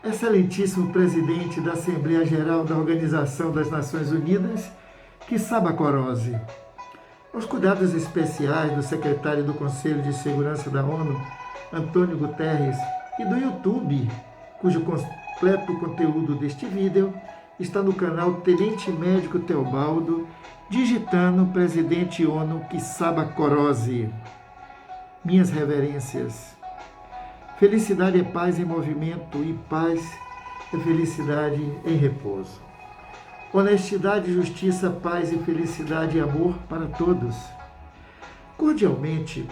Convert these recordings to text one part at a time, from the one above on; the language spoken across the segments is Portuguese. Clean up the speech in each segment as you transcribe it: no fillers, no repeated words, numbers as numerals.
Excelentíssimo presidente da Assembleia Geral da Organização das Nações Unidas, Csaba Kőrösi, aos cuidados especiais do secretário do Conselho de Segurança da ONU, Antônio Guterres, e do YouTube, cujo completo conteúdo deste vídeo está no canal Tenente Médico Teobaldo, digitando Presidente ONU Csaba Kőrösi. Minhas reverências. Felicidade é paz em movimento e paz é felicidade em repouso. Honestidade, justiça, paz e felicidade e amor para todos. Cordialmente,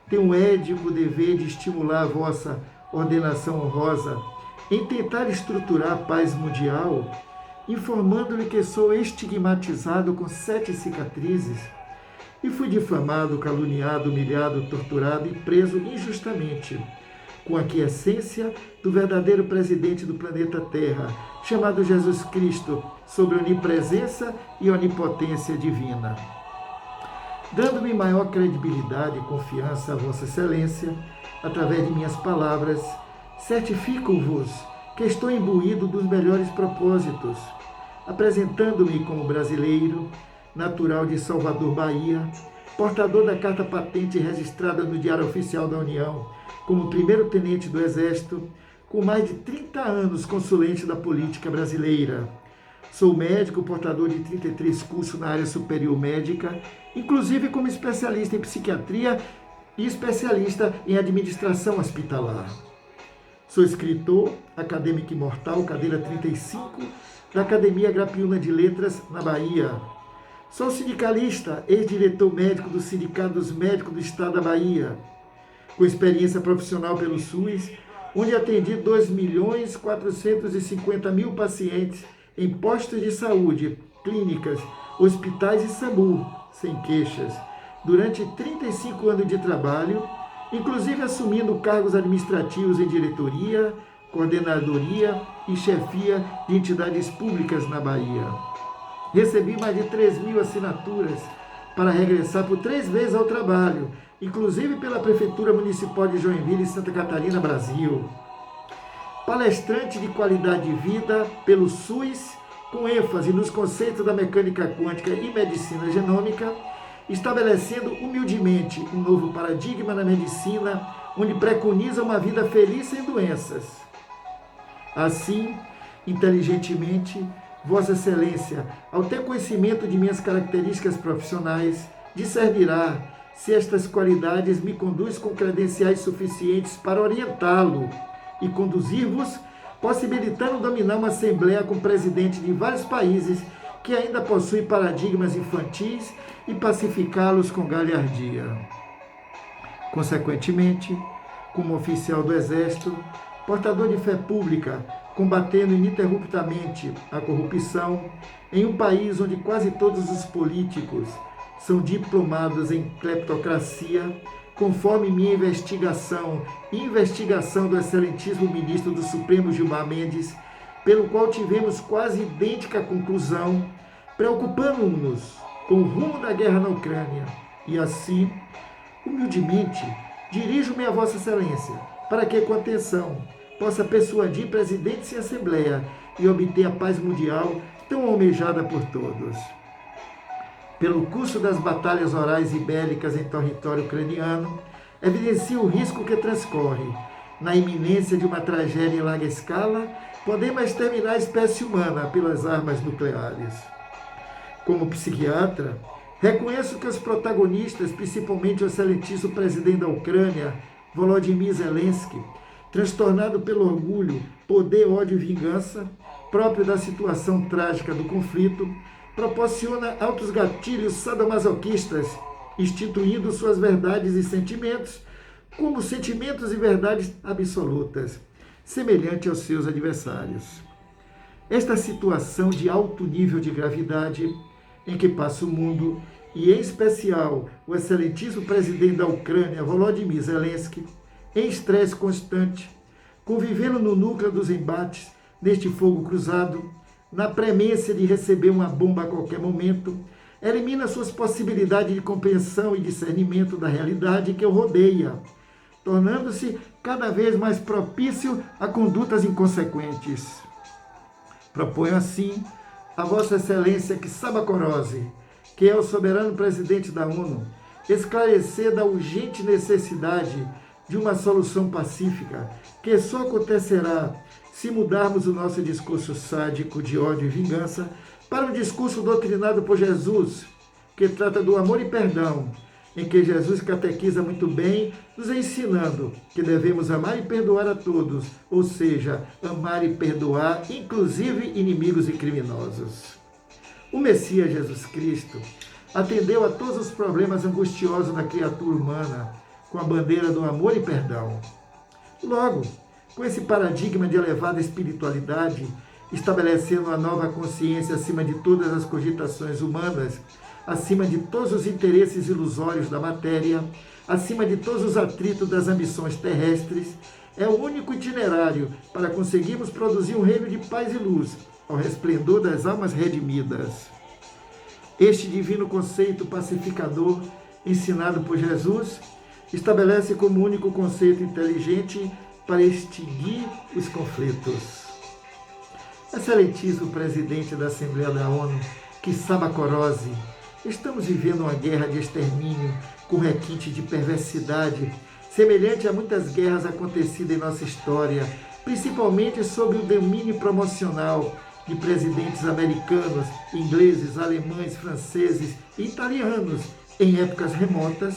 tenho o ético dever de estimular a vossa ordenação honrosa em tentar estruturar a paz mundial, informando-lhe que sou estigmatizado com 7 cicatrizes e fui difamado, caluniado, humilhado, torturado e preso injustamente, com a aquiescência do verdadeiro presidente do planeta Terra, chamado Jesus Cristo, sobre onipresença e onipotência divina. Dando-me maior credibilidade e confiança a Vossa Excelência, através de minhas palavras, certifico-vos que estou imbuído dos melhores propósitos, apresentando-me como brasileiro, natural de Salvador, Bahia, portador da carta patente registrada no Diário Oficial da União, como primeiro-tenente do Exército, com mais de 30 anos consulente da política brasileira. Sou médico, portador de 33 cursos na área superior médica, inclusive como especialista em psiquiatria e especialista em administração hospitalar. Sou escritor, acadêmico imortal, cadeira 35, da Academia Grapiúna de Letras, na Bahia. Sou sindicalista, ex-diretor médico do Sindicato dos Médicos do Estado da Bahia, com experiência profissional pelo SUS, onde atendi 2.450.000 pacientes em postos de saúde, clínicas, hospitais e SAMU, sem queixas, durante 35 anos de trabalho, inclusive assumindo cargos administrativos em diretoria, coordenadoria e chefia de entidades públicas na Bahia. Recebi mais de 3.000 assinaturas para regressar por 3 vezes ao trabalho, inclusive pela Prefeitura Municipal de Joinville, Santa Catarina, Brasil. Palestrante de qualidade de vida pelo SUS, com ênfase nos conceitos da mecânica quântica e medicina genômica, estabelecendo humildemente um novo paradigma na medicina, onde preconiza uma vida feliz sem doenças. Assim, inteligentemente, Vossa Excelência, ao ter conhecimento de minhas características profissionais, discernirá se estas qualidades me conduzem com credenciais suficientes para orientá-lo e conduzir-vos, possibilitando dominar uma assembleia com presidentes de vários países que ainda possuem paradigmas infantis e pacificá-los com galhardia. Consequentemente, como oficial do Exército, portador de fé pública, combatendo ininterruptamente a corrupção, em um país onde quase todos os políticos são diplomados em cleptocracia, conforme minha investigação e investigação do excelentíssimo ministro do Supremo Gilmar Mendes, pelo qual tivemos quase idêntica conclusão, preocupando-nos com o rumo da guerra na Ucrânia. E assim, humildemente, dirijo-me a Vossa Excelência, para que, com atenção, possa persuadir presidentes e Assembleia e obter a paz mundial tão almejada por todos. Pelo curso das batalhas orais e bélicas em território ucraniano, evidencia o risco que transcorre. Na iminência de uma tragédia em larga escala, podemos exterminar a espécie humana pelas armas nucleares. Como psiquiatra, reconheço que os protagonistas, principalmente o excelentíssimo presidente da Ucrânia, Volodymyr Zelensky, transtornado pelo orgulho, poder, ódio e vingança, próprio da situação trágica do conflito, proporciona altos gatilhos sadomasoquistas, instituindo suas verdades e sentimentos como sentimentos e verdades absolutas, semelhante aos seus adversários. Esta situação de alto nível de gravidade em que passa o mundo, e em especial o excelentíssimo presidente da Ucrânia, Volodymyr Zelensky, em estresse constante, convivendo no núcleo dos embates, neste fogo cruzado, na premência de receber uma bomba a qualquer momento, elimina suas possibilidades de compreensão e discernimento da realidade que o rodeia, tornando-se cada vez mais propício a condutas inconsequentes. Proponho assim a Vossa Excelência Quissabacorose, que é o soberano presidente da ONU, esclarecer da urgente necessidade de uma solução pacífica, que só acontecerá se mudarmos o nosso discurso sádico de ódio e vingança para um discurso doutrinado por Jesus, que trata do amor e perdão, em que Jesus catequiza muito bem, nos ensinando que devemos amar e perdoar a todos, ou seja, amar e perdoar, inclusive inimigos e criminosos. O Messias Jesus Cristo atendeu a todos os problemas angustiosos da criatura humana com a bandeira do amor e perdão. Logo, com esse paradigma de elevada espiritualidade, estabelecendo uma nova consciência acima de todas as cogitações humanas, acima de todos os interesses ilusórios da matéria, acima de todos os atritos das ambições terrestres, é o único itinerário para conseguirmos produzir um reino de paz e luz, ao resplendor das almas redimidas. Este divino conceito pacificador, ensinado por Jesus, estabelece como único conceito inteligente para extinguir os conflitos. Excelentíssimo presidente da Assembleia da ONU, Quissabacorose, estamos vivendo uma guerra de extermínio com requinte de perversidade, semelhante a muitas guerras acontecidas em nossa história, principalmente sob o domínio promocional de presidentes americanos, ingleses, alemães, franceses e italianos em épocas remotas,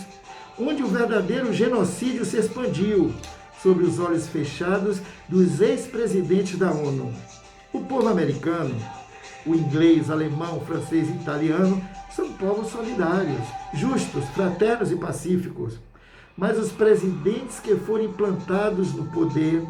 onde o verdadeiro genocídio se expandiu sobre os olhos fechados dos ex-presidentes da ONU. O povo americano, o inglês, alemão, francês e italiano são povos solidários, justos, fraternos e pacíficos. Mas os presidentes que foram implantados no poder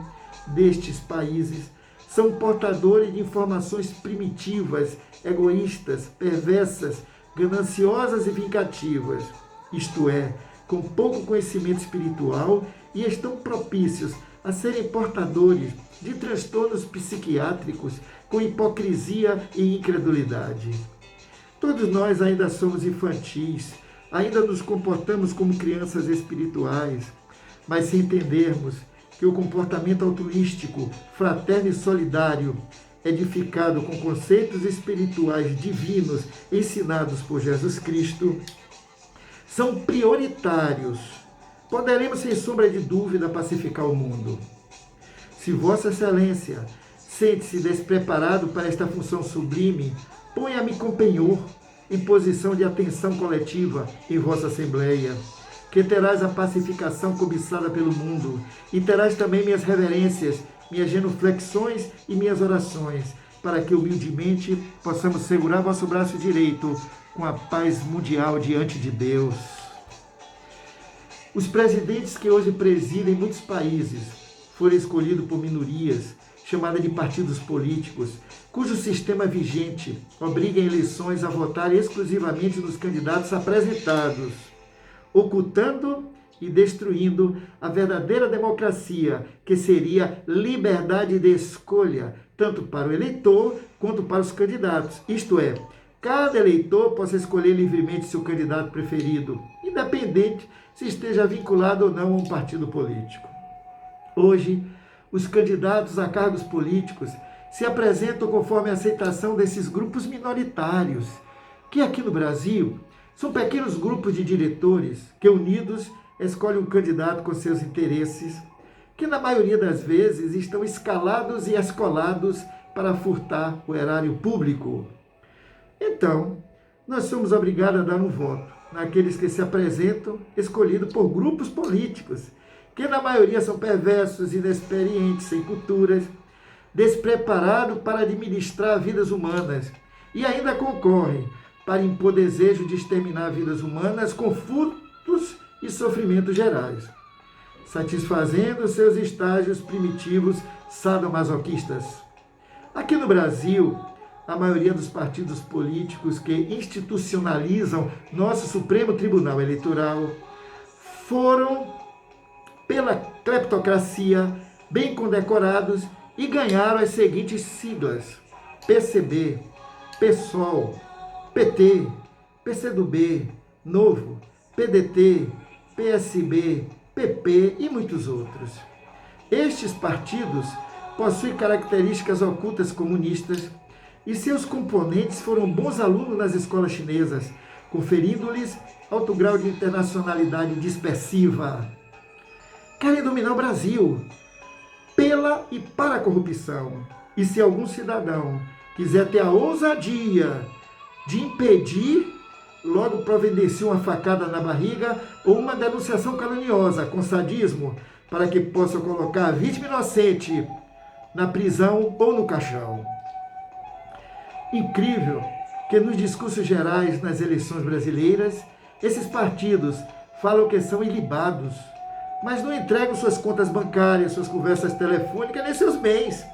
destes países são portadores de informações primitivas, egoístas, perversas, gananciosas e vingativas, isto é, com pouco conhecimento espiritual, e estão propícios a serem portadores de transtornos psiquiátricos com hipocrisia e incredulidade. Todos nós ainda somos infantis, ainda nos comportamos como crianças espirituais, mas se entendermos que o comportamento altruístico, fraterno e solidário, edificado com conceitos espirituais divinos ensinados por Jesus Cristo, são prioritários, poderemos, sem sombra de dúvida, pacificar o mundo. Se Vossa Excelência sente-se despreparado para esta função sublime, ponha-me com penhor em posição de atenção coletiva em Vossa Assembleia, que terás a pacificação cobiçada pelo mundo, e terás também minhas reverências, minhas genuflexões e minhas orações, para que humildemente possamos segurar vosso braço direito com a paz mundial diante de Deus. Os presidentes que hoje presidem muitos países foram escolhidos por minorias, chamadas de partidos políticos, cujo sistema vigente obriga em eleições a votar exclusivamente nos candidatos apresentados, ocultando e destruindo a verdadeira democracia, que seria liberdade de escolha, tanto para o eleitor quanto para os candidatos. Isto é, cada eleitor possa escolher livremente seu candidato preferido, independente se esteja vinculado ou não a um partido político. Hoje, os candidatos a cargos políticos se apresentam conforme a aceitação desses grupos minoritários, que aqui no Brasil são pequenos grupos de diretores que, unidos, escolhem um candidato com seus interesses, que na maioria das vezes estão escalados e escolados para furtar o erário público. Então, nós somos obrigados a dar um voto naqueles que se apresentam escolhidos por grupos políticos, que na maioria são perversos, inexperientes, sem culturas, despreparados para administrar vidas humanas e ainda concorrem para impor desejo de exterminar vidas humanas com furtos e sofrimentos gerais, satisfazendo seus estágios primitivos sadomasoquistas. Aqui no Brasil, a maioria dos partidos políticos que institucionalizam nosso Supremo Tribunal Eleitoral foram, pela cleptocracia, bem condecorados e ganharam as seguintes siglas: PCB, PSOL, PT, PCdoB, Novo, PDT, PSB, PP e muitos outros. Estes partidos possuem características ocultas comunistas e seus componentes foram bons alunos nas escolas chinesas, conferindo-lhes alto grau de internacionalidade dispersiva. Querem dominar o Brasil pela e para a corrupção. E se algum cidadão quiser ter a ousadia de impedir, logo providencia uma facada na barriga ou uma denunciação caluniosa com sadismo para que possa colocar a vítima inocente na prisão ou no caixão. Incrível que nos discursos gerais nas eleições brasileiras, esses partidos falam que são ilibados, mas não entregam suas contas bancárias, suas conversas telefônicas, nem seus bens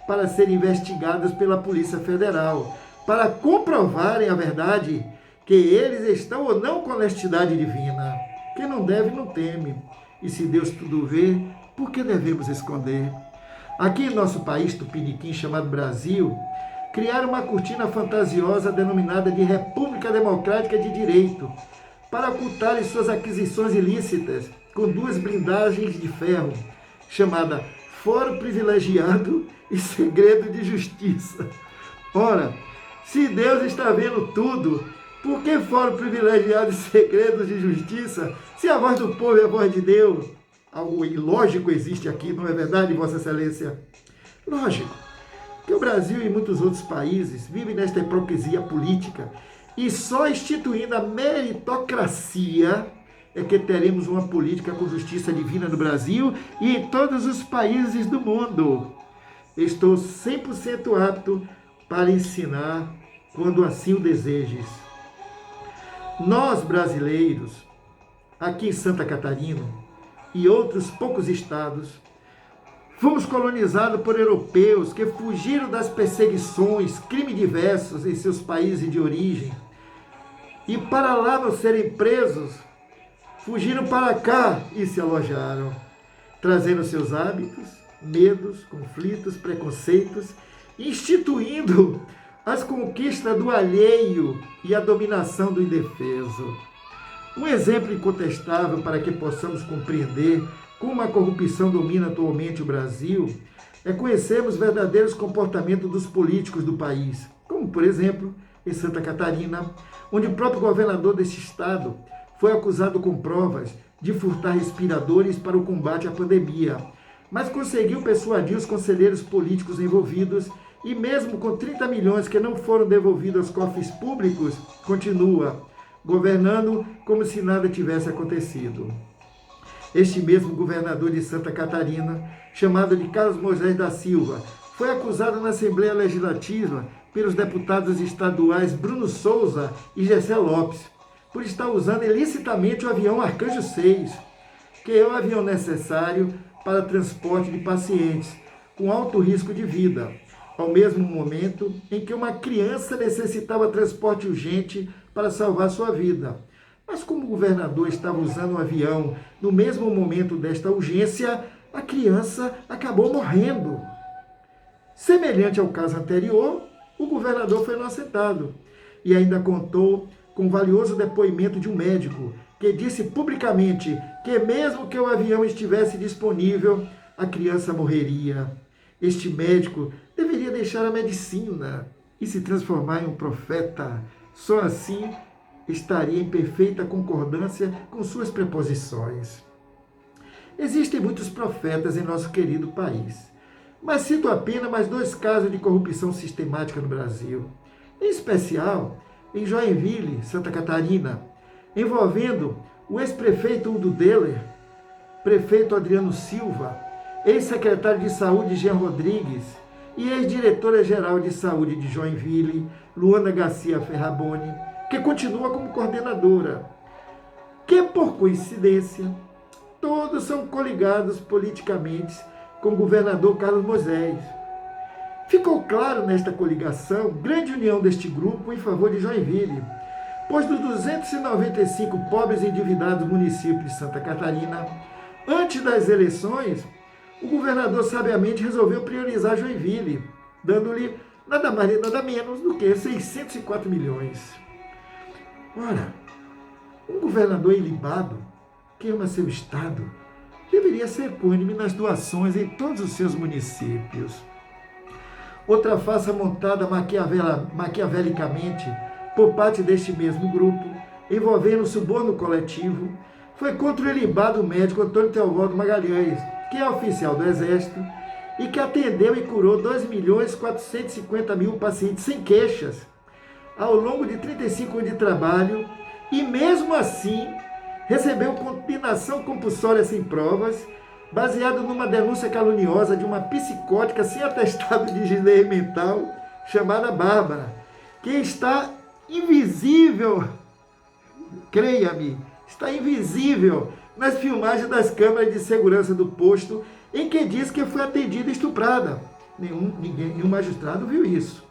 para serem investigados pela Polícia Federal, para comprovarem a verdade que eles estão ou não com honestidade divina. Quem não deve, não teme. E se Deus tudo vê, por que devemos esconder? Aqui em nosso país tupiniquim chamado Brasil, criaram uma cortina fantasiosa denominada de República Democrática de Direito, para ocultarem suas aquisições ilícitas com duas blindagens de ferro, chamada Fórum Privilegiado e Segredo de Justiça. Ora, se Deus está vendo tudo, por que Fórum Privilegiado e Segredos de Justiça, se a voz do povo é a voz de Deus? Algo ilógico existe aqui, não é verdade, Vossa Excelência? Lógico que o Brasil e muitos outros países vivem nesta hipocrisia política e só instituindo a meritocracia é que teremos uma política com justiça divina no Brasil e em todos os países do mundo. Estou 100% apto para ensinar quando assim o desejes. Nós, brasileiros, aqui em Santa Catarina e outros poucos estados, fomos colonizados por europeus que fugiram das perseguições, crimes diversos em seus países de origem. E para lá não serem presos, fugiram para cá e se alojaram, trazendo seus hábitos, medos, conflitos, preconceitos, instituindo as conquistas do alheio e a dominação do indefeso. Um exemplo incontestável para que possamos compreender como a corrupção domina atualmente o Brasil é conhecermos os verdadeiros comportamentos dos políticos do país, como, por exemplo, em Santa Catarina, onde o próprio governador deste estado foi acusado com provas de furtar respiradores para o combate à pandemia, mas conseguiu persuadir os conselheiros políticos envolvidos e mesmo com 30 milhões que não foram devolvidos aos cofres públicos, continua governando como se nada tivesse acontecido. Este mesmo governador de Santa Catarina, chamado de Carlos Moisés da Silva, foi acusado na Assembleia Legislativa pelos deputados estaduais Bruno Souza e Gessé Lopes, por estar usando ilicitamente o avião Arcanjo 6, que é o avião necessário para transporte de pacientes com alto risco de vida, ao mesmo momento em que uma criança necessitava transporte urgente para salvar sua vida. Mas como o governador estava usando o avião no mesmo momento desta urgência, a criança acabou morrendo. Semelhante ao caso anterior, o governador foi inocentado e ainda contou com o valioso depoimento de um médico que disse publicamente que mesmo que o avião estivesse disponível, a criança morreria. Este médico deveria deixar a medicina e se transformar em um profeta. Só assim estaria em perfeita concordância com suas preposições. Existem muitos profetas em nosso querido país, mas cito apenas mais 2 casos de corrupção sistemática no Brasil, em especial em Joinville, Santa Catarina, envolvendo o ex-prefeito Udo Deller, prefeito Adriano Silva, ex-secretário de Saúde Jean Rodrigues e ex-diretora-geral de Saúde de Joinville, Luana Garcia Ferraboni, que continua como coordenadora, que por coincidência, todos são coligados politicamente com o governador Carlos Moisés. Ficou claro nesta coligação grande união deste grupo em favor de Joinville, pois dos 295 pobres e endividados municípios de Santa Catarina, antes das eleições, o governador sabiamente resolveu priorizar Joinville, dando-lhe nada mais e nada menos do que 604 milhões. Ora, um governador ilibado, que ama seu estado, deveria ser equânime nas doações em todos os seus municípios. Outra farsa montada maquiavelicamente por parte deste mesmo grupo, envolvendo o suborno coletivo, foi contra o ilibado médico Antônio Teobaldo Magalhães, que é oficial do Exército e que atendeu e curou 2.450.000 pacientes sem queixas ao longo de 35 anos de trabalho e, mesmo assim, recebeu condenação compulsória sem provas, baseado numa denúncia caluniosa de uma psicótica sem atestado de higiene mental chamada Bárbara, que está invisível, creia-me, está invisível nas filmagens das câmeras de segurança do posto em que diz que foi atendida e estuprada. Nenhum magistrado viu isso.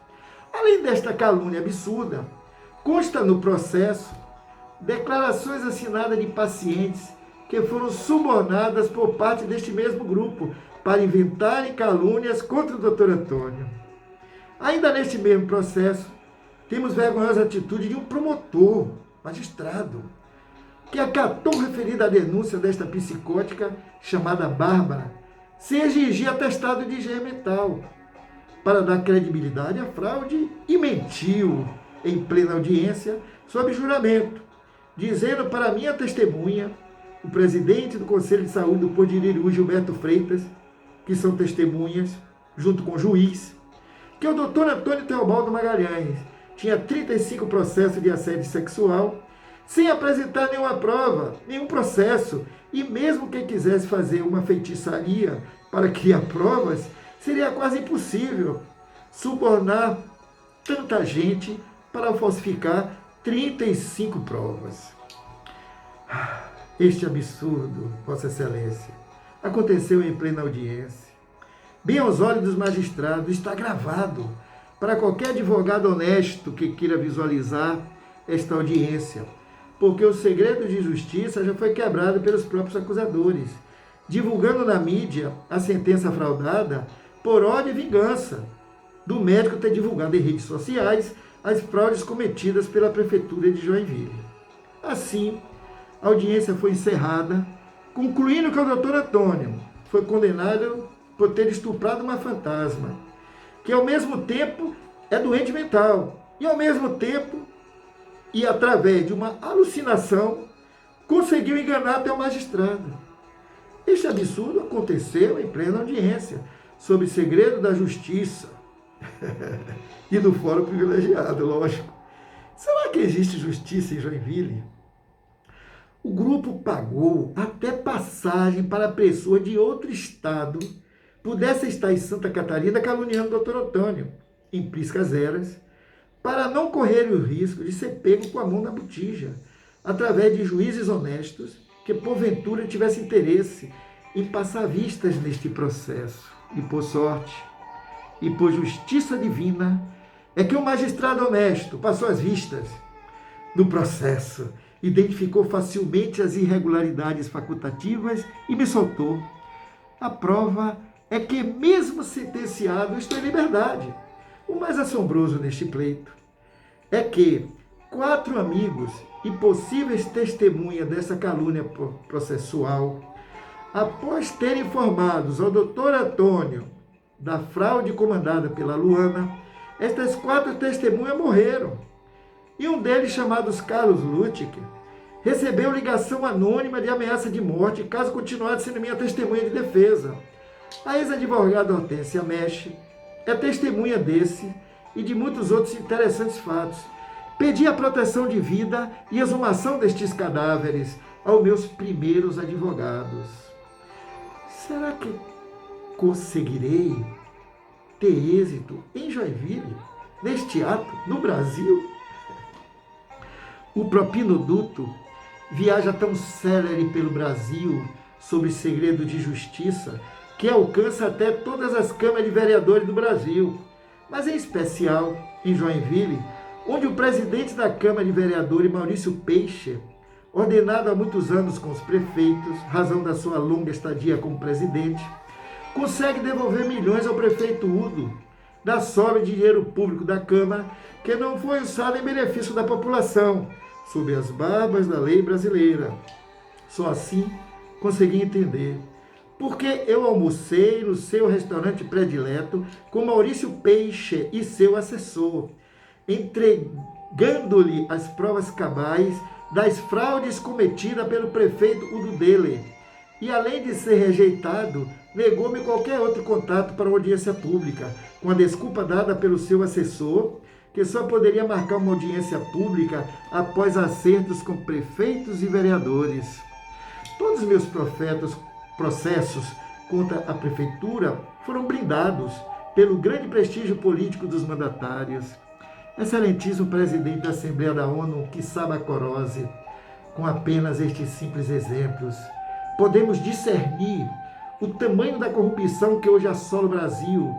Além desta calúnia absurda, consta no processo declarações assinadas de pacientes que foram subornadas por parte deste mesmo grupo para inventarem calúnias contra o Dr. Antônio. Ainda neste mesmo processo, temos vergonhosa atitude de um promotor, magistrado, que acatou referida à denúncia desta psicótica chamada Bárbara, sem exigir atestado de higiene mental, para dar credibilidade à fraude, e mentiu em plena audiência sob juramento, dizendo para minha testemunha, o presidente do Conselho de Saúde do Posto de Iriú, Gilberto Freitas, que são testemunhas, junto com o juiz, que o doutor Antônio Teobaldo Magalhães tinha 35 processos de assédio sexual, sem apresentar nenhuma prova, nenhum processo, e mesmo quem quisesse fazer uma feitiçaria para criar provas, seria quase impossível subornar tanta gente para falsificar 35 provas. Este absurdo, Vossa Excelência, aconteceu em plena audiência. Bem aos olhos dos magistrados, está gravado para qualquer advogado honesto que queira visualizar esta audiência, porque o segredo de justiça já foi quebrado pelos próprios acusadores, divulgando na mídia a sentença fraudada por ódio e vingança do médico ter divulgado em redes sociais as fraudes cometidas pela Prefeitura de Joinville. Assim, a audiência foi encerrada, concluindo que o doutor Antônio foi condenado por ter estuprado uma fantasma, que ao mesmo tempo é doente mental, e ao mesmo tempo, e através de uma alucinação, conseguiu enganar até o magistrado. Este absurdo aconteceu em plena audiência, sob segredo da justiça e do fórum privilegiado, lógico. Será que existe justiça em Joinville? O grupo pagou até passagem para a pessoa de outro estado pudesse estar em Santa Catarina caluniando o Dr. Antônio, em priscas eras, para não correr o risco de ser pego com a mão na botija, através de juízes honestos que, porventura, tivessem interesse em passar vistas neste processo. E, por sorte, e por justiça divina, é que o magistrado honesto passou as vistas no processo, identificou facilmente as irregularidades facultativas e me soltou. A prova é que, mesmo sentenciado, estou em liberdade. O mais assombroso neste pleito é que 4 amigos e possíveis testemunhas dessa calúnia processual, após terem informado ao doutor Antônio da fraude comandada pela Luana, estas 4 testemunhas morreram. E um deles, chamado Carlos Lutic, recebeu ligação anônima de ameaça de morte caso continuasse sendo minha testemunha de defesa. A ex-advogada Hortência Meche é testemunha desse e de muitos outros interessantes fatos. Pedi a proteção de vida e exumação destes cadáveres aos meus primeiros advogados. Será que conseguirei ter êxito em Joinville, neste ato, no Brasil? O propinoduto viaja tão célere pelo Brasil sobre segredo de justiça que alcança até todas as câmaras de vereadores do Brasil, mas em especial em Joinville, onde o presidente da Câmara de Vereadores, Maurício Peixe, ordenado há muitos anos com os prefeitos, razão da sua longa estadia como presidente, consegue devolver milhões ao prefeito Udo, da sobra de dinheiro público da Câmara, que não foi usado em benefício da população, sob as barbas da lei brasileira. Só assim consegui entender porque eu almocei no seu restaurante predileto com Maurício Peixe e seu assessor, entregando-lhe as provas cabais das fraudes cometidas pelo prefeito Udo Deller. E, além de ser rejeitado, negou-me qualquer outro contato para audiência pública, com a desculpa dada pelo seu assessor, que só poderia marcar uma audiência pública após acertos com prefeitos e vereadores. Todos os meus processos contra a prefeitura foram blindados pelo grande prestígio político dos mandatários. Excelentíssimo presidente da Assembleia da ONU, Csaba Kőrösi, com apenas estes simples exemplos, podemos discernir o tamanho da corrupção que hoje assola o Brasil,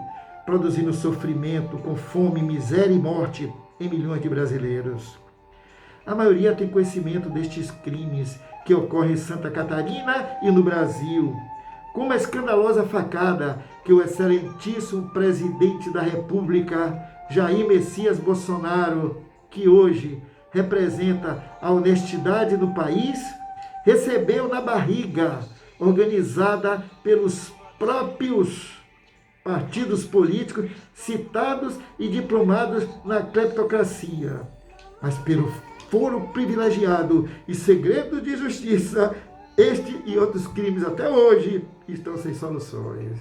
produzindo sofrimento com fome, miséria e morte em milhões de brasileiros. A maioria tem conhecimento destes crimes que ocorrem em Santa Catarina e no Brasil, como a escandalosa facada que o excelentíssimo presidente da República, Jair Messias Bolsonaro, que hoje representa a honestidade do país, recebeu na barriga, organizada pelos próprios partidos políticos citados e diplomados na cleptocracia, mas pelo foro privilegiado e segredo de justiça, este e outros crimes até hoje estão sem soluções.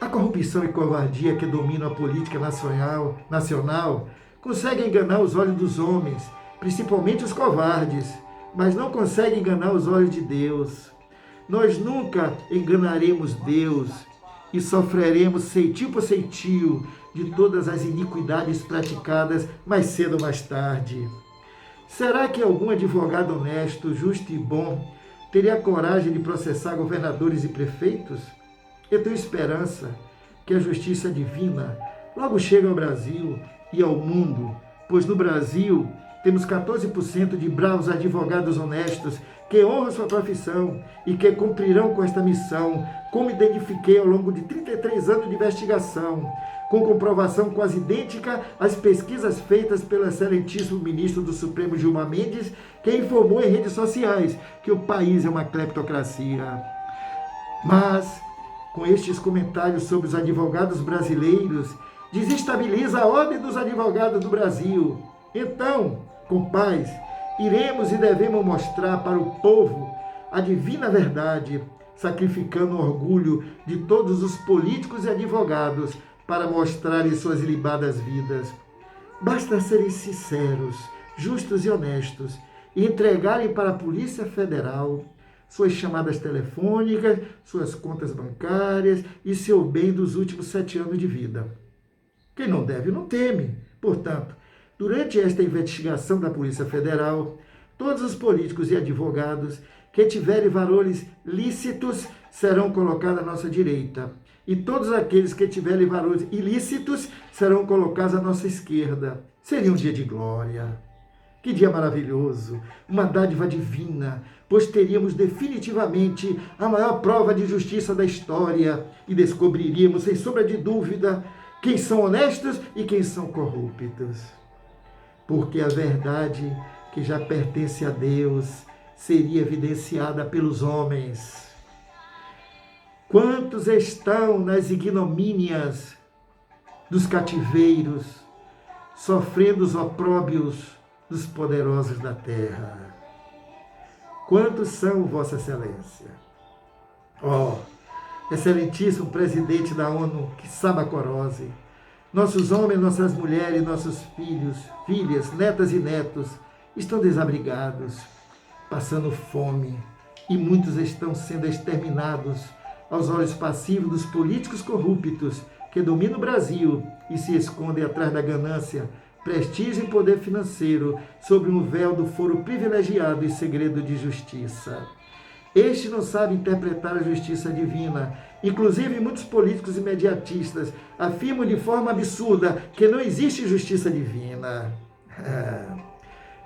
A corrupção e covardia que dominam a política nacional conseguem enganar os olhos dos homens, principalmente os covardes, mas não conseguem enganar os olhos de Deus. Nós nunca enganaremos Deus e sofreremos ceitil por ceitil de todas as iniquidades praticadas mais cedo ou mais tarde. Será que algum advogado honesto, justo e bom teria coragem de processar governadores e prefeitos? Eu tenho esperança que a justiça divina logo chegue ao Brasil e ao mundo, pois no Brasil temos 14% de bravos advogados honestos que honram sua profissão e que cumprirão com esta missão, como identifiquei ao longo de 33 anos de investigação, com comprovação quase idêntica às pesquisas feitas pelo excelentíssimo ministro do Supremo Gilmar Mendes, que informou em redes sociais que o país é uma cleptocracia. Mas, com estes comentários sobre os advogados brasileiros, desestabiliza a ordem dos advogados do Brasil. Então, com paz, iremos e devemos mostrar para o povo a divina verdade, sacrificando o orgulho de todos os políticos e advogados para mostrarem suas ilibadas vidas. Basta serem sinceros, justos e honestos e entregarem para a Polícia Federal suas chamadas telefônicas, suas contas bancárias e seu bem dos últimos 7 anos de vida. Quem não deve, não teme. Portanto, durante esta investigação da Polícia Federal, todos os políticos e advogados que tiverem valores lícitos serão colocados à nossa direita. E todos aqueles que tiverem valores ilícitos serão colocados à nossa esquerda. Seria um dia de glória. Que dia maravilhoso, uma dádiva divina, pois teríamos definitivamente a maior prova de justiça da história e descobriríamos, sem sombra de dúvida, quem são honestos e quem são corruptos. Porque a verdade que já pertence a Deus seria evidenciada pelos homens. Quantos estão nas ignomínias dos cativeiros, sofrendo os opróbios dos poderosos da terra? Quantos são, Vossa Excelência? Excelentíssimo presidente da ONU, Csaba Kőrösi, nossos homens, nossas mulheres, nossos filhos, filhas, netas e netos estão desabrigados, passando fome, e muitos estão sendo exterminados aos olhos passivos dos políticos corruptos que dominam o Brasil e se escondem atrás da ganância, prestígio e poder financeiro sob um véu do foro privilegiado e segredo de justiça. Este não sabe interpretar a justiça divina. Inclusive, muitos políticos e mediatistas afirmam de forma absurda que não existe justiça divina.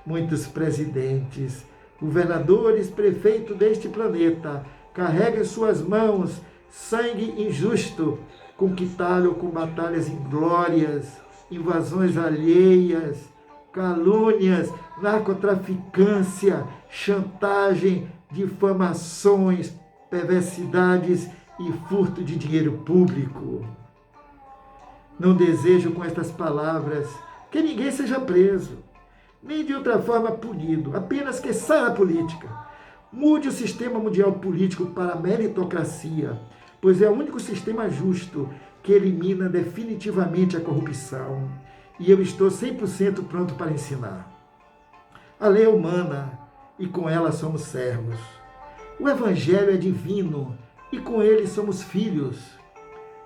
Muitos presidentes, governadores, prefeitos deste planeta carregam em suas mãos sangue injusto, conquistado com batalhas inglórias, invasões alheias, calúnias, narcotraficância, chantagem, difamações, perversidades e furto de dinheiro público. Não desejo com estas palavras que ninguém seja preso, nem de outra forma punido, apenas que saia da política. Mude o sistema mundial político para a meritocracia, pois é o único sistema justo que elimina definitivamente a corrupção. E eu estou 100% pronto para ensinar. A lei é humana e com ela somos servos. O Evangelho é divino e com ele somos filhos.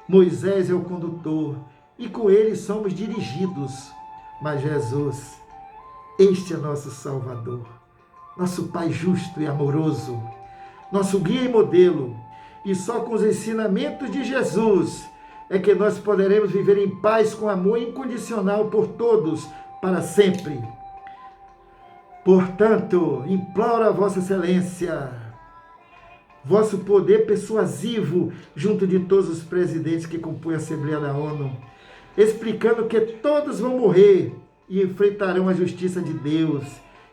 Moisés é o condutor e com ele somos dirigidos. Mas Jesus, este é nosso Salvador, nosso Pai justo e amoroso, nosso guia e modelo. E só com os ensinamentos de Jesus é que nós poderemos viver em paz com amor incondicional por todos, para sempre. Portanto, imploro a Vossa Excelência, vosso poder persuasivo junto de todos os presidentes que compõem a Assembleia da ONU, explicando que todos vão morrer e enfrentarão a justiça de Deus,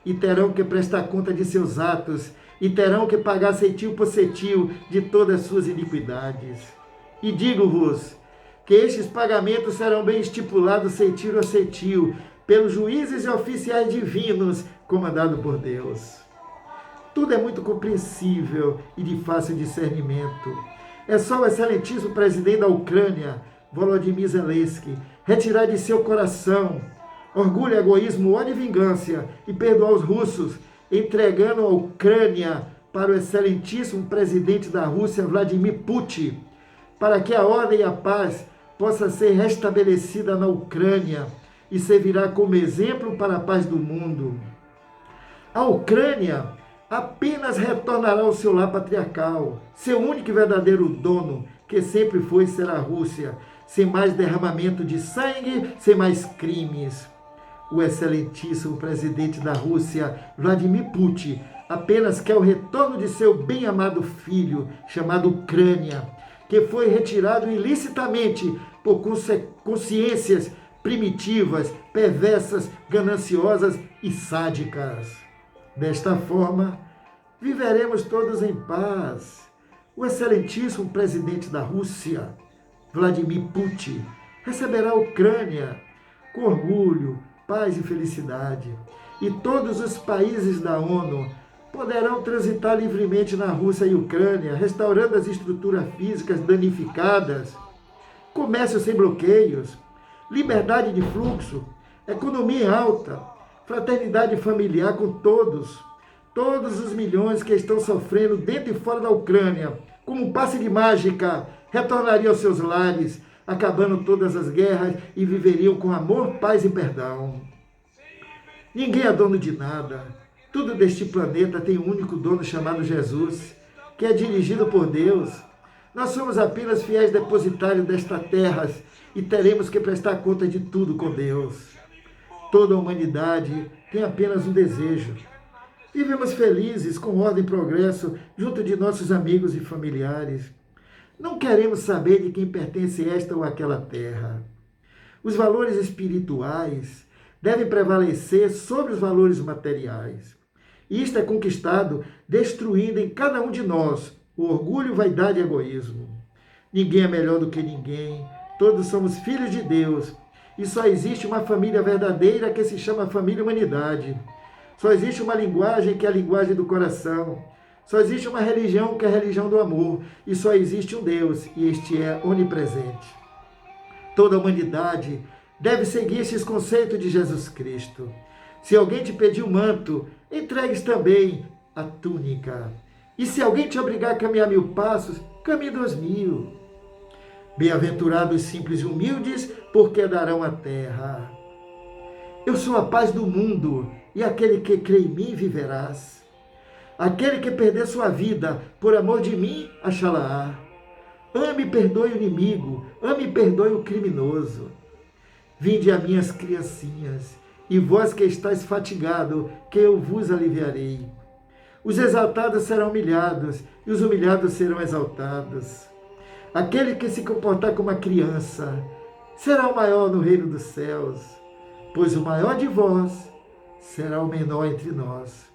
e terão que prestar conta de seus atos, e terão que pagar centil por centil de todas as suas iniquidades. E digo-vos que estes pagamentos serão bem estipulados centil a centil, pelos juízes e oficiais divinos, comandados por Deus. Tudo é muito compreensível e de fácil discernimento. É só o excelentíssimo presidente da Ucrânia, Volodymyr Zelensky, retirar de seu coração orgulho, egoísmo, ódio e vingança e perdoar os russos, entregando a Ucrânia para o excelentíssimo presidente da Rússia, Vladimir Putin, para que a ordem e a paz possa ser restabelecida na Ucrânia e servirá como exemplo para a paz do mundo. A Ucrânia apenas retornará ao seu lar patriarcal, seu único e verdadeiro dono, que sempre foi e será a Rússia, sem mais derramamento de sangue, sem mais crimes. O excelentíssimo presidente da Rússia, Vladimir Putin, apenas quer o retorno de seu bem-amado filho, chamado Ucrânia, que foi retirado ilicitamente por consciências primitivas, perversas, gananciosas e sádicas. Desta forma, viveremos todos em paz. O excelentíssimo presidente da Rússia, Vladimir Putin, receberá a Ucrânia com orgulho, paz e felicidade. E todos os países da ONU poderão transitar livremente na Rússia e Ucrânia, restaurando as estruturas físicas danificadas, comércio sem bloqueios, liberdade de fluxo, economia em alta, fraternidade familiar com todos os milhões que estão sofrendo dentro e fora da Ucrânia, como um passe de mágica, retornariam aos seus lares, acabando todas as guerras e viveriam com amor, paz e perdão. Ninguém é dono de nada. Tudo deste planeta tem um único dono chamado Jesus, que é dirigido por Deus. Nós somos apenas fiéis depositários desta terra e teremos que prestar conta de tudo com Deus. Toda a humanidade tem apenas um desejo. Vivemos felizes, com ordem e progresso, junto de nossos amigos e familiares. Não queremos saber de quem pertence esta ou aquela terra. Os valores espirituais devem prevalecer sobre os valores materiais. Isto é conquistado destruindo em cada um de nós o orgulho, vaidade e egoísmo. Ninguém é melhor do que ninguém. Todos somos filhos de Deus. E só existe uma família verdadeira que se chama família humanidade. Só existe uma linguagem que é a linguagem do coração. Só existe uma religião que é a religião do amor. E só existe um Deus, e este é onipresente. Toda a humanidade deve seguir estes conceitos de Jesus Cristo. Se alguém te pedir um manto, entregues também a túnica. E se alguém te obrigar a caminhar 1000 passos, caminhe 2000. Bem-aventurados os simples e humildes, porque herdarão a terra. Eu sou a paz do mundo, e aquele que crê em mim viverás. Aquele que perder sua vida por amor de mim, achá-la-á. Ame e perdoe o inimigo, ame e perdoe o criminoso. Vinde a minhas criancinhas, e vós que estáis fatigado, que eu vos aliviarei. Os exaltados serão humilhados, e os humilhados serão exaltados. Aquele que se comportar como uma criança será o maior no reino dos céus, pois o maior de vós será o menor entre nós,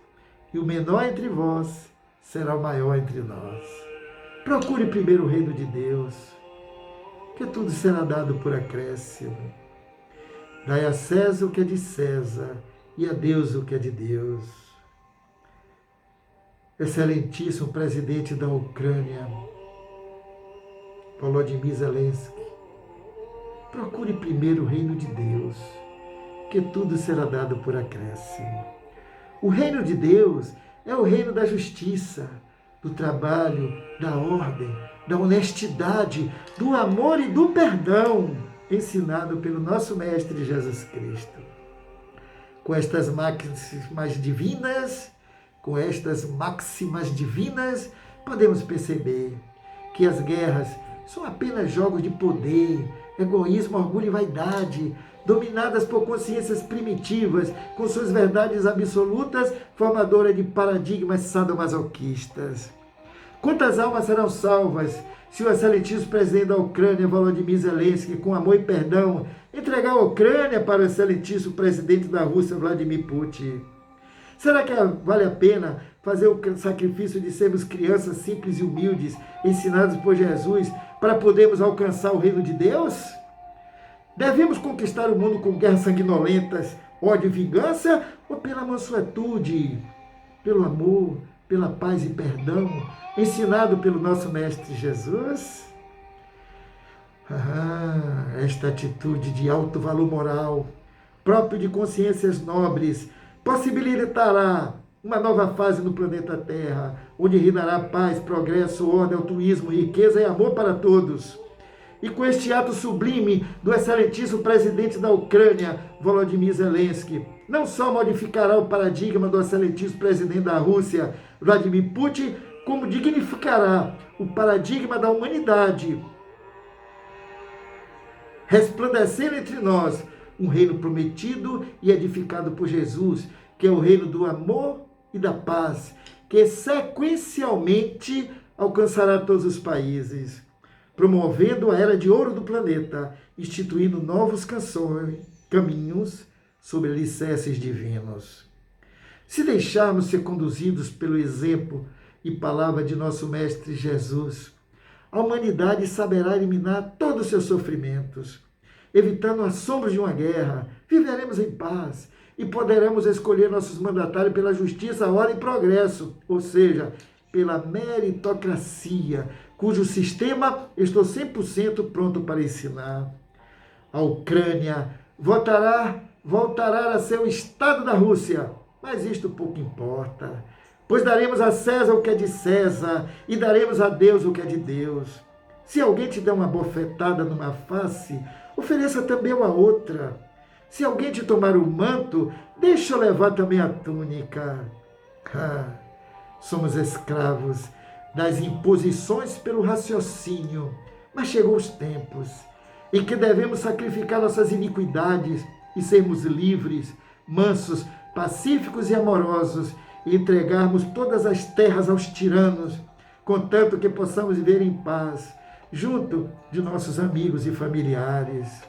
e o menor entre vós será o maior entre nós. Procure primeiro o reino de Deus, que tudo será dado por acréscimo. Dai a César o que é de César e a Deus o que é de Deus. Excelentíssimo presidente da Ucrânia, Volodymyr Zelensky, procure primeiro o reino de Deus, que tudo será dado por acréscimo. O reino de Deus é o reino da justiça, do trabalho, da ordem, da honestidade, do amor e do perdão, ensinado pelo nosso Mestre Jesus Cristo. Com estas máximas divinas, podemos perceber que as guerras são apenas jogos de poder, egoísmo, orgulho e vaidade, dominadas por consciências primitivas, com suas verdades absolutas, formadoras de paradigmas sadomasoquistas. Quantas almas serão salvas se o excelentíssimo presidente da Ucrânia, Volodymyr Zelensky, com amor e perdão, entregar a Ucrânia para o excelentíssimo presidente da Rússia, Vladimir Putin? Será que vale a pena fazer o sacrifício de sermos crianças simples e humildes, ensinadas por Jesus, para podermos alcançar o reino de Deus? Devemos conquistar o mundo com guerras sanguinolentas, ódio e vingança, ou pela mansuetude, pelo amor, pela paz e perdão, ensinado pelo nosso Mestre Jesus? Esta atitude de alto valor moral, próprio de consciências nobres, possibilitará uma nova fase no planeta Terra, onde reinará paz, progresso, ordem, altruísmo, riqueza e amor para todos. E com este ato sublime do excelentíssimo presidente da Ucrânia, Volodymyr Zelensky, não só modificará o paradigma do excelentíssimo presidente da Rússia, Vladimir Putin, como dignificará o paradigma da humanidade, resplandecendo entre nós um reino prometido e edificado por Jesus, que é o reino do amor e da paz, que sequencialmente alcançará todos os países, promovendo a era de ouro do planeta, instituindo novos caminhos sobre alicerces divinos. Se deixarmos ser conduzidos pelo exemplo e palavra de nosso Mestre Jesus, a humanidade saberá eliminar todos os seus sofrimentos. Evitando as sombras de uma guerra, viveremos em paz e poderemos escolher nossos mandatários pela justiça, ordem e progresso, ou seja, pela meritocracia, cujo sistema estou 100% pronto para ensinar. A Ucrânia voltará a ser o Estado da Rússia, mas isto pouco importa, pois daremos a César o que é de César e daremos a Deus o que é de Deus. Se alguém te der uma bofetada numa face, ofereça também uma outra. Se alguém te tomar o manto, deixa levar também a túnica. Somos escravos das imposições pelo raciocínio, mas chegou os tempos em que devemos sacrificar nossas iniquidades e sermos livres, mansos, pacíficos e amorosos, e entregarmos todas as terras aos tiranos, contanto que possamos viver em paz, junto de nossos amigos e familiares.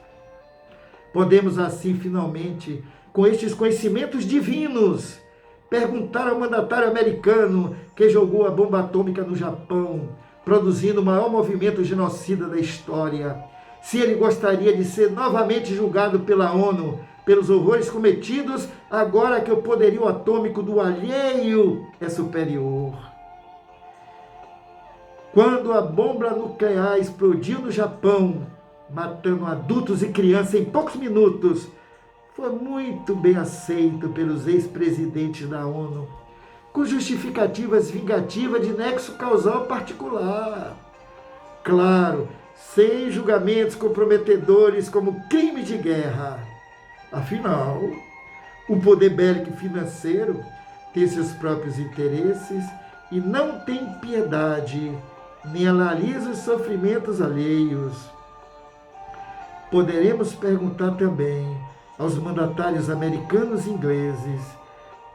Podemos assim, finalmente, com estes conhecimentos divinos, perguntar ao mandatário americano que jogou a bomba atômica no Japão, produzindo o maior movimento genocida da história, se ele gostaria de ser novamente julgado pela ONU pelos horrores cometidos, agora que o poderio atômico do alheio é superior. Quando a bomba nuclear explodiu no Japão, matando adultos e crianças em poucos minutos, foi muito bem aceito pelos ex-presidentes da ONU, com justificativas vingativas de nexo causal particular. Claro, sem julgamentos comprometedores como crime de guerra. Afinal, o poder bélico e financeiro tem seus próprios interesses e não tem piedade, nem analisa os sofrimentos alheios. Poderemos perguntar também aos mandatários americanos e ingleses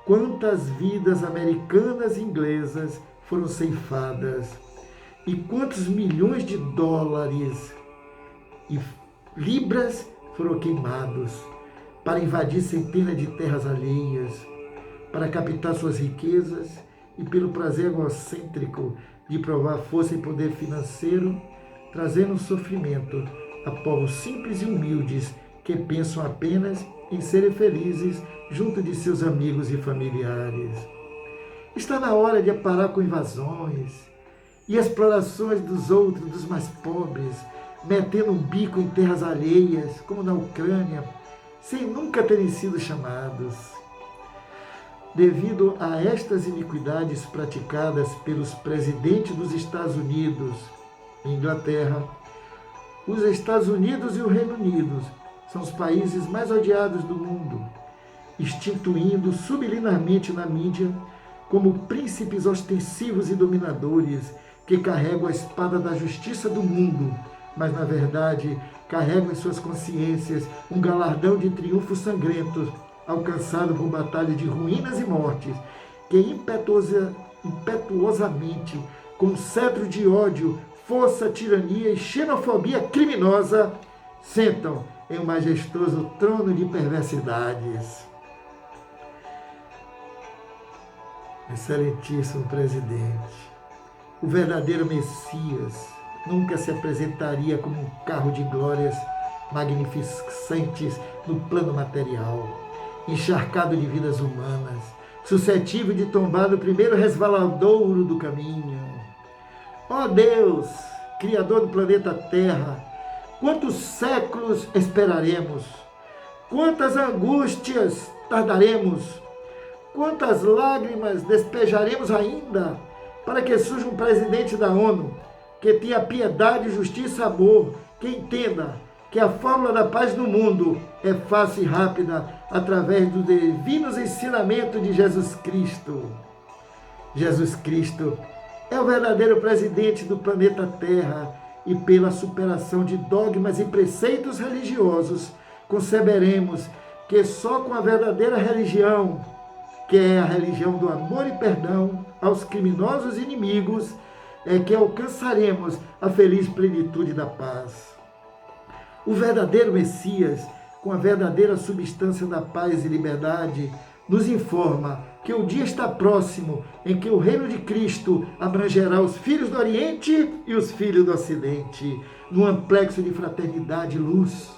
quantas vidas americanas e inglesas foram ceifadas e quantos milhões de dólares e libras foram queimados para invadir centenas de terras alheias, para captar suas riquezas e pelo prazer egocêntrico de provar força e poder financeiro, trazendo sofrimento a povos simples e humildes que pensam apenas em serem felizes junto de seus amigos e familiares. Está na hora de parar com invasões e explorações dos outros, dos mais pobres, metendo um bico em terras alheias, como na Ucrânia, sem nunca terem sido chamados. Devido a estas iniquidades praticadas pelos presidentes dos Estados Unidos e Inglaterra, os Estados Unidos e o Reino Unido são os países mais odiados do mundo, instituindo subliminarmente na mídia como príncipes ostensivos e dominadores que carregam a espada da justiça do mundo, mas na verdade carregam em suas consciências um galardão de triunfos sangrentos, alcançado por batalhas de ruínas e mortes, que impetuosamente, com cetro de ódio, força, tirania e xenofobia criminosa, sentam em um majestoso trono de perversidades. Excelentíssimo presidente, o verdadeiro Messias nunca se apresentaria como um carro de glórias magnificentes no plano material, encharcado de vidas humanas, suscetível de tombar no primeiro resvaladouro do caminho. Ó Deus, Criador do planeta Terra, quantos séculos esperaremos? Quantas angústias tardaremos? Quantas lágrimas despejaremos ainda para que surja um presidente da ONU que tenha piedade, justiça e amor, que entenda que a fórmula da paz no mundo é fácil e rápida através dos divinos ensinamentos de Jesus Cristo. Jesus Cristo é o verdadeiro presidente do planeta Terra e pela superação de dogmas e preceitos religiosos, conceberemos que só com a verdadeira religião, que é a religião do amor e perdão aos criminosos inimigos, é que alcançaremos a feliz plenitude da paz. O verdadeiro Messias, com a verdadeira substância da paz e liberdade, nos informa que o dia está próximo em que o reino de Cristo abrangerá os filhos do Oriente e os filhos do Ocidente, num amplexo de fraternidade e luz.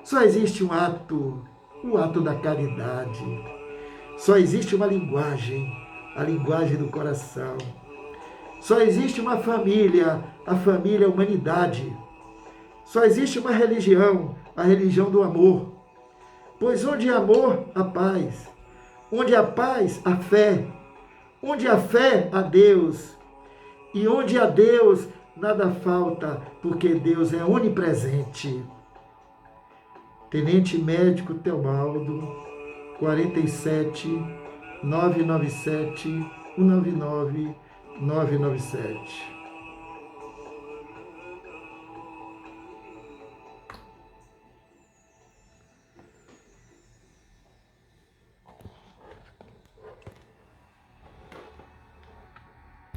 Só existe um ato, o ato da caridade. Só existe uma linguagem, a linguagem do coração. Só existe uma família, a família, a humanidade. Só existe uma religião, a religião do amor. Pois onde há amor, há paz. Onde há paz, há fé. Onde há fé, há Deus. E onde há Deus, nada falta, porque Deus é onipresente. Tenente Médico Teobaldo, 47 997 199 997.